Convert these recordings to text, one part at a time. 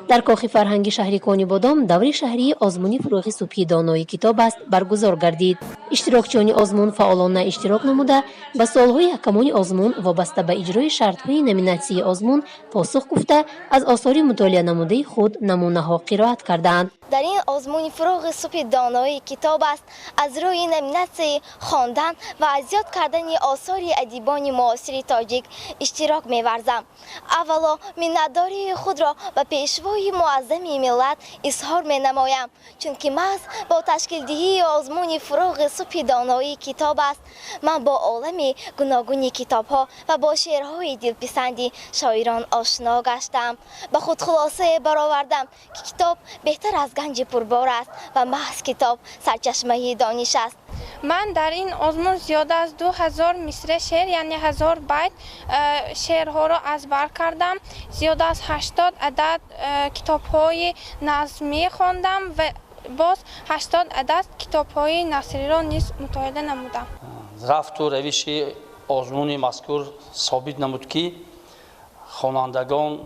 در کاخ فرهنگی شهری کانی بادام دوره شهری آزمونی فروغ صبحی دانایی کتاب است برگزار گردید. اشتراکچیان آزمون فعالانه اشتراک نموده به سالهای یکمانی آزمون وابسته به اجرای شرطهای نومیناسیون آزمون پاسخ گفته از آثار مطالعه نموده خود نمونه ها قرائت کردند. در این آزمون فروغ صبح دانایی کتاب است از روی نومیناسیون خواندن و از یاد کردن آثار ادیبان معاصر تاجیک اشتراک می‌ورزم. اولا منتداری خود را به پیشوای معظم ملت اظهار می‌نمایم، چون که محض با تشکیل دهی آزمون فروغ صبح دانایی کتاب است من با عالم گوناگون کتاب‌ها و با شعرهای دلپسندی شاعران آشنا گشتم. به خود خلاصه برآوردم که کتاب بهتر از گنج پربار است و محض کتاب سرچشمه دانش است. من در این آزمون زیاده از 2000 مصرع شعر یعنی 1000 بیت شعرها را ازبر کردم. زیاده از 80 عدد کتاب‌های نظمی خواندم و باز 80 عدد کتاب‌های نثری را نیز مطالعه نمودم. رفت و روش آزمون مذکور ثابت نمود که خوانندگان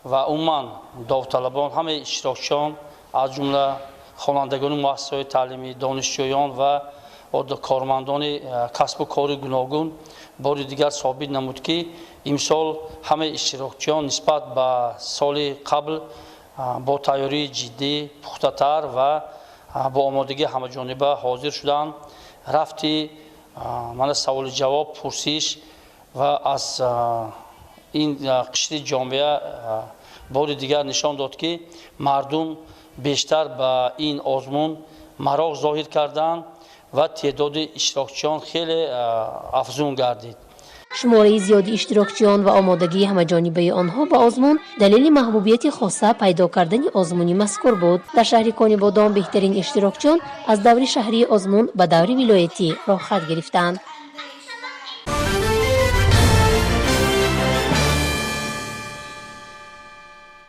و عموما داوطلبان همه اشتراکچیان از جمله خوانندگان مؤسسات تعلیمی، دانشجویان و کارمندان کسب و کار گوناگون بار دیگر ثابت نمود که امسال همه اشتراکچیان نسبت به سال قبل با تیاری جدی پخته‌تر و با آمادگی همه‌جانبه حاضر شدند. رفتی من سوال جواب پرسش و از این قشر جامعه بار دیگر نشان داد که مردم بیشتر به این آزمون مراغ ظاهر کردند و تعداد اشتراکچیان خیلی افزون گردید. شماره زیادی اشتراکچیان و آمادگی همه‌جانبه آنها به آزمون دلیل محبوبیت خاصه پیدا کردن آزمونی مذکور بود. در شهر کانی بادام بهترین اشتراکچیان از دوره شهری آزمون به دوره ولایتی راه خط گرفتند.